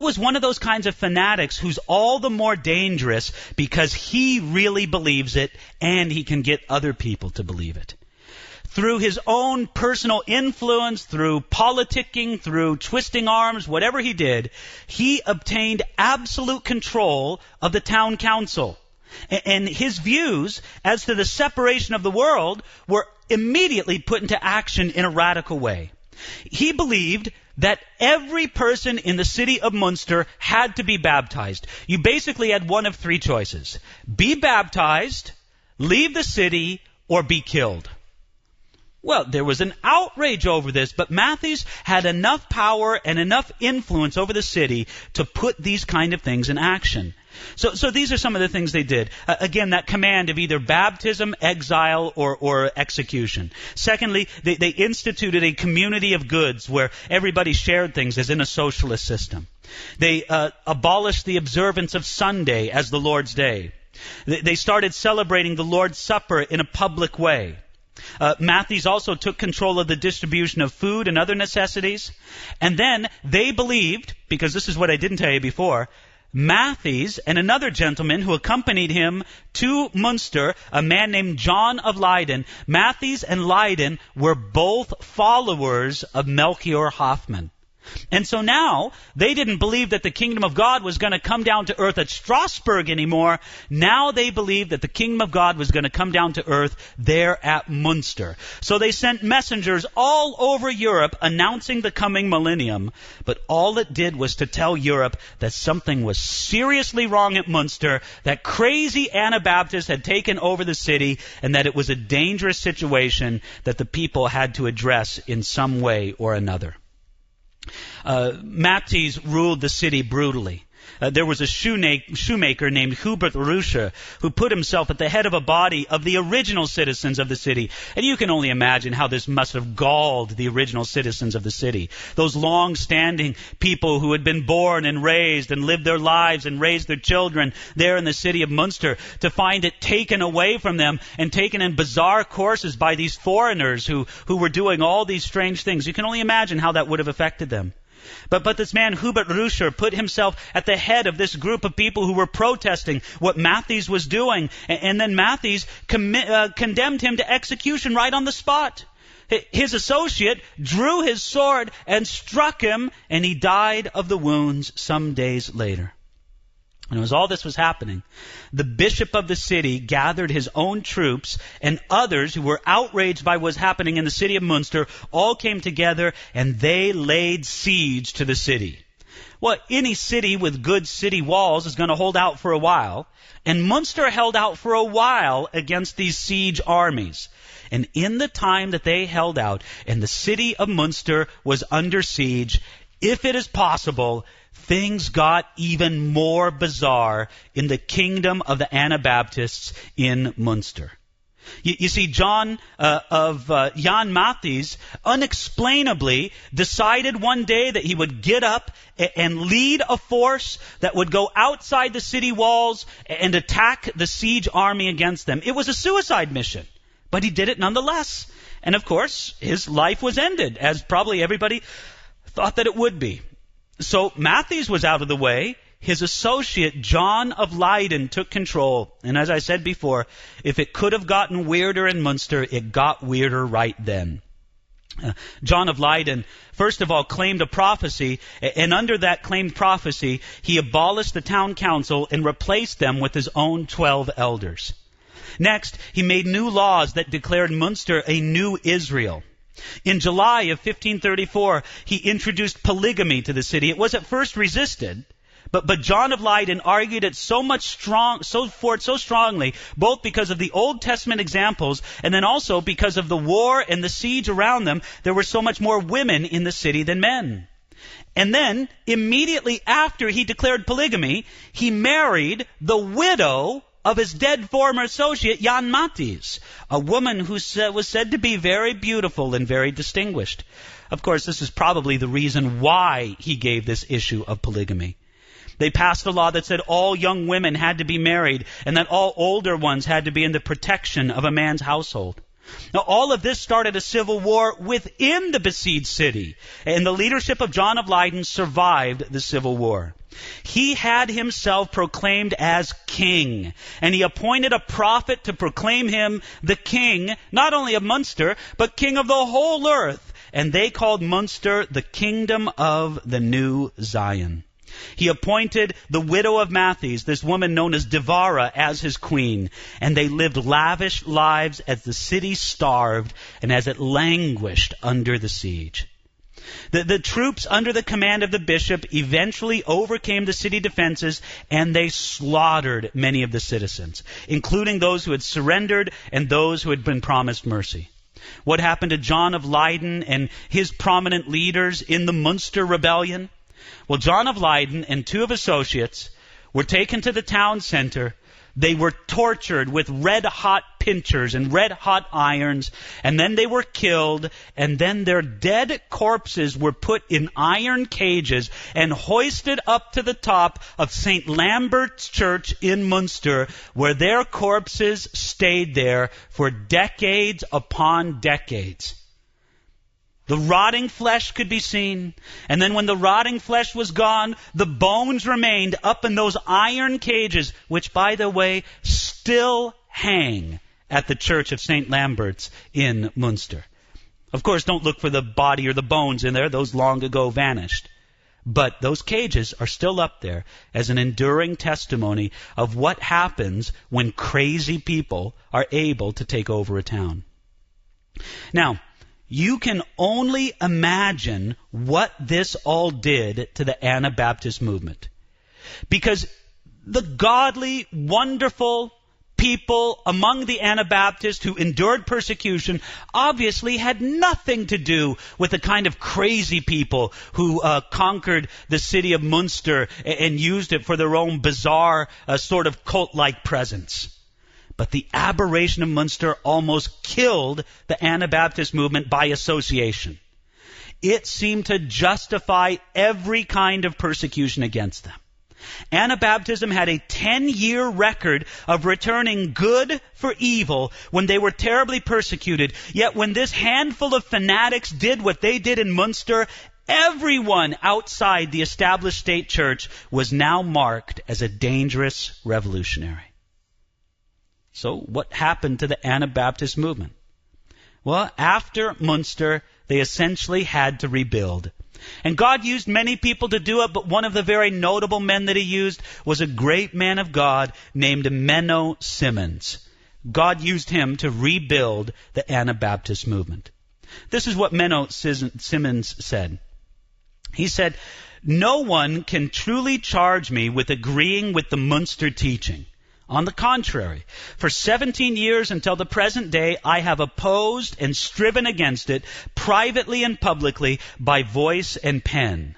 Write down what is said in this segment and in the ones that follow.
was one of those kinds of fanatics who's all the more dangerous because he really believes it and he can get other people to believe it. Through his own personal influence, through politicking, through twisting arms, whatever he did, he obtained absolute control of the town council. And his views as to the separation of the world were immediately put into action in a radical way. He believed that every person in the city of Munster had to be baptized. You basically had one of three choices: be baptized, leave the city, or be killed. Well, there was an outrage over this, but Matthews had enough power and enough influence over the city to put these kind of things in action. So these are some of the things they did. Again, that command of either baptism, exile, or execution. Secondly, they instituted a community of goods where everybody shared things as in a socialist system. They abolished the observance of Sunday as the Lord's Day. They started celebrating the Lord's Supper in a public way. Matthews also took control of the distribution of food and other necessities. And then they believed, because this is what I didn't tell you before, Matthews and another gentleman who accompanied him to Munster, a man named John of Leyden, Matthews and Leyden were both followers of Melchior Hoffman. And so now, they didn't believe that the kingdom of God was going to come down to earth at Strasbourg anymore. Now they believed that the kingdom of God was going to come down to earth there at Munster. So they sent messengers all over Europe announcing the coming millennium. But all it did was to tell Europe that something was seriously wrong at Munster, that crazy Anabaptists had taken over the city, and that it was a dangerous situation that the people had to address in some way or another. Matthews ruled the city brutally. There was a shoemaker named Hubert Ruscher who put himself at the head of a body of the original citizens of the city. And you can only imagine how this must have galled the original citizens of the city. Those long-standing people who had been born and raised and lived their lives and raised their children there in the city of Munster, to find it taken away from them and taken in bizarre courses by these foreigners who were doing all these strange things. You can only imagine how that would have affected them. But this man, Hubert Ruscher, put himself at the head of this group of people who were protesting what Matthews was doing. And then Matthews condemned him to execution right on the spot. His associate drew his sword and struck him, and he died of the wounds some days later. And as all this was happening, the bishop of the city gathered his own troops, and others who were outraged by what was happening in the city of Munster all came together, and they laid siege to the city. Well, any city with good city walls is going to hold out for a while, and Munster held out for a while against these siege armies. And in the time that they held out, and the city of Munster was under siege, if it is possible, things got even more bizarre in the kingdom of the Anabaptists in Munster. You see, Jan Matthews unexplainably decided one day that he would get up and lead a force that would go outside the city walls and attack the siege army against them. It was a suicide mission, but he did it nonetheless. And of course, his life was ended, as probably everybody thought that it would be. So Matthews was out of the way. His associate, John of Leyden, took control. And as I said before, if it could have gotten weirder in Munster, it got weirder right then. John of Leyden, first of all, claimed a prophecy, and under that claimed prophecy, he abolished the town council and replaced them with his own 12 elders. Next, he made new laws that declared Munster a new Israel. In July of 1534, he introduced polygamy to the city. It was at first resisted, but John of Leyden argued it so strongly, both because of the Old Testament examples, and then also because of the war and the siege around them. There were so much more women in the city than men. And then, immediately after he declared polygamy, he married the widow of his dead former associate, Jan Matthews, a woman who was said to be very beautiful and very distinguished. Of course, this is probably the reason why he gave this issue of polygamy. They passed a law that said all young women had to be married, and that all older ones had to be in the protection of a man's household. Now, all of this started a civil war within the besieged city, and the leadership of John of Leyden survived the civil war. He had himself proclaimed as king, and he appointed a prophet to proclaim him the king, not only of Munster, but king of the whole earth, and they called Munster the kingdom of the New Zion. He appointed the widow of Matthees, this woman known as Devara, as his queen, and they lived lavish lives as the city starved and as it languished under the siege. The troops under the command of the bishop eventually overcame the city defenses, and they slaughtered many of the citizens, including those who had surrendered and those who had been promised mercy. What happened to John of Leyden and his prominent leaders in the Munster Rebellion? Well, John of Leyden and 2 of his associates were taken to the town center. They were tortured with red-hot pincers and red-hot irons, and then they were killed, and then their dead corpses were put in iron cages and hoisted up to the top of St. Lambert's Church in Munster, where their corpses stayed there for decades upon decades. The rotting flesh could be seen, and then when the rotting flesh was gone, the bones remained up in those iron cages, which, by the way, still hang at the Church of St. Lambert's in Munster. Of course, don't look for the body or the bones in there. Those long ago vanished. But those cages are still up there as an enduring testimony of what happens when crazy people are able to take over a town. Now, you can only imagine what this all did to the Anabaptist movement. Because the godly, wonderful people among the Anabaptists who endured persecution obviously had nothing to do with the kind of crazy people who conquered the city of Munster and used it for their own bizarre sort of cult-like presence. But the aberration of Munster almost killed the Anabaptist movement by association. It seemed to justify every kind of persecution against them. Anabaptism had a 10-year record of returning good for evil when they were terribly persecuted. Yet when this handful of fanatics did what they did in Munster, everyone outside the established state church was now marked as a dangerous revolutionary. So what happened to the Anabaptist movement? Well, after Munster, they essentially had to rebuild. And God used many people to do it, but one of the very notable men that he used was a great man of God named Menno Simons. God used him to rebuild the Anabaptist movement. This is what Menno Simons said. He said, "No one can truly charge me with agreeing with the Munster teaching. On the contrary, for 17 years until the present day, I have opposed and striven against it, privately and publicly, by voice and pen.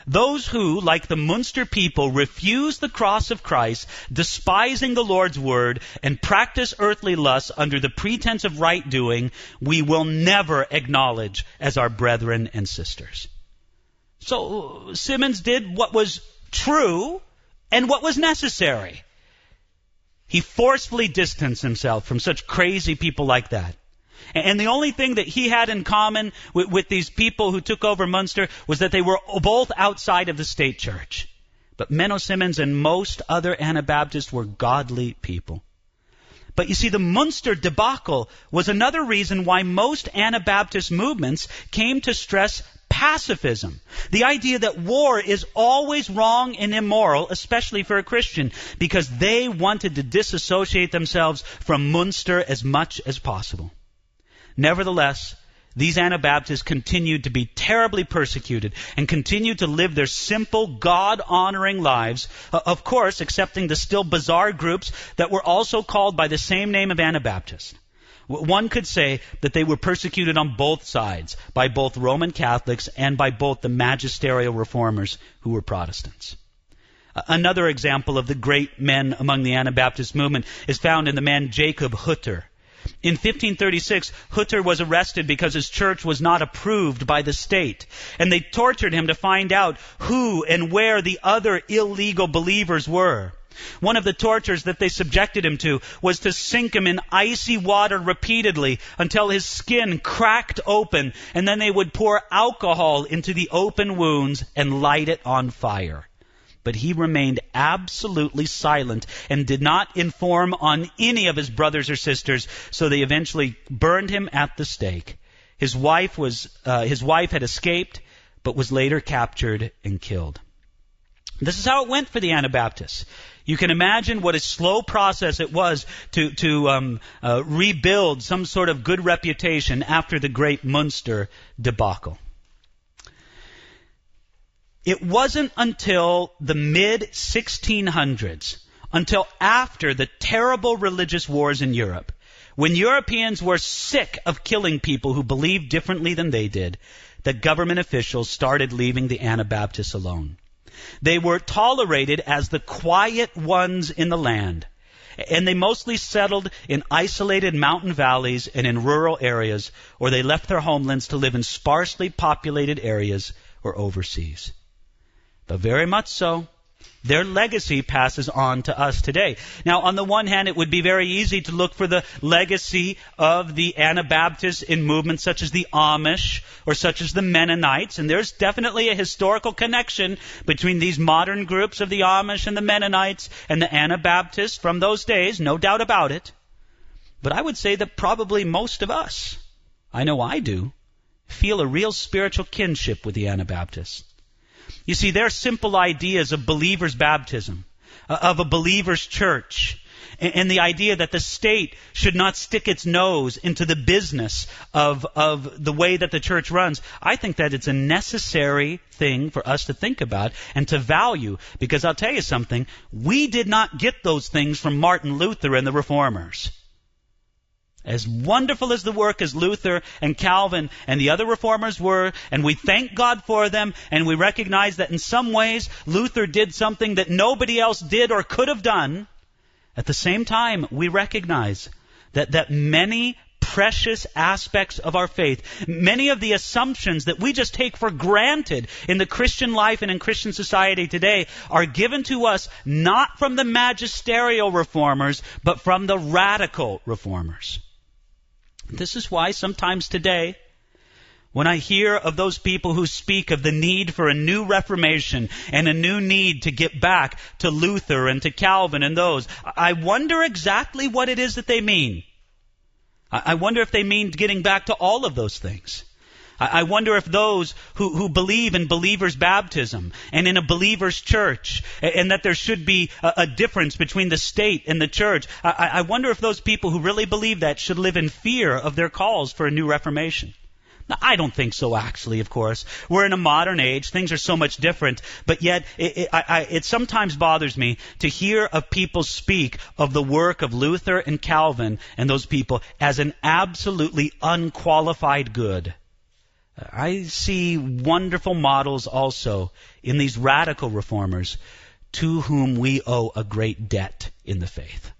Those who, like the Munster people, refuse the cross of Christ, despising the Lord's word, and practice earthly lusts under the pretense of right doing, we will never acknowledge as our brethren and sisters." So Simons did what was true and what was necessary. He forcefully distanced himself from such crazy people like that. And the only thing that he had in common with these people who took over Munster was that they were both outside of the state church. But Menno Simons and most other Anabaptists were godly people. But you see, the Munster debacle was another reason why most Anabaptist movements came to stress pacifism. The idea that war is always wrong and immoral, especially for a Christian, because they wanted to disassociate themselves from Munster as much as possible. Nevertheless, these Anabaptists continued to be terribly persecuted and continued to live their simple, God-honoring lives, of course, accepting the still bizarre groups that were also called by the same name of Anabaptists. One could say that they were persecuted on both sides, by both Roman Catholics and by both the magisterial reformers who were Protestants. Another example of the great men among the Anabaptist movement is found in the man Jacob Hutter. In 1536, Hutter was arrested because his church was not approved by the state, and they tortured him to find out who and where the other illegal believers were. One of the tortures that they subjected him to was to sink him in icy water repeatedly until his skin cracked open, and then they would pour alcohol into the open wounds and light it on fire. But he remained absolutely silent and did not inform on any of his brothers or sisters, so they eventually burned him at the stake. His wife had escaped, but was later captured and killed. This is how it went for the Anabaptists. You can imagine what a slow process it was to rebuild some sort of good reputation after the great Munster debacle. It wasn't until the mid-1600s, until after the terrible religious wars in Europe, when Europeans were sick of killing people who believed differently than they did, that government officials started leaving the Anabaptists alone. They were tolerated as the quiet ones in the land, and they mostly settled in isolated mountain valleys and in rural areas, or they left their homelands to live in sparsely populated areas or overseas. But very much so, their legacy passes on to us today. Now, on the one hand, it would be very easy to look for the legacy of the Anabaptists in movements such as the Amish or such as the Mennonites, and there's definitely a historical connection between these modern groups of the Amish and the Mennonites and the Anabaptists from those days, no doubt about it. But I would say that probably most of us, I know I do, feel a real spiritual kinship with the Anabaptists. You see, their simple ideas of believer's baptism, of a believer's church, and the idea that the state should not stick its nose into the business of the way that the church runs, I think that it's a necessary thing for us to think about and to value, because I'll tell you something, we did not get those things from Martin Luther and the Reformers. As wonderful as the work as Luther and Calvin and the other reformers were, and we thank God for them, and we recognize that in some ways Luther did something that nobody else did or could have done, at the same time we recognize that many precious aspects of our faith, many of the assumptions that we just take for granted in the Christian life and in Christian society today are given to us not from the magisterial reformers, but from the radical reformers. This is why sometimes today, when I hear of those people who speak of the need for a new Reformation and a new need to get back to Luther and to Calvin and those, I wonder exactly what it is that they mean. I wonder if they mean getting back to all of those things. I wonder if those who believe in believer's baptism and in a believer's church, and that there should be a difference between the state and the church, I wonder if those people who really believe that should live in fear of their calls for a new Reformation. Now, I don't think so, actually, of course. We're in a modern age. Things are so much different. But yet, it sometimes bothers me to hear of people speak of the work of Luther and Calvin and those people as an absolutely unqualified good. I see wonderful models also in these radical reformers to whom we owe a great debt in the faith.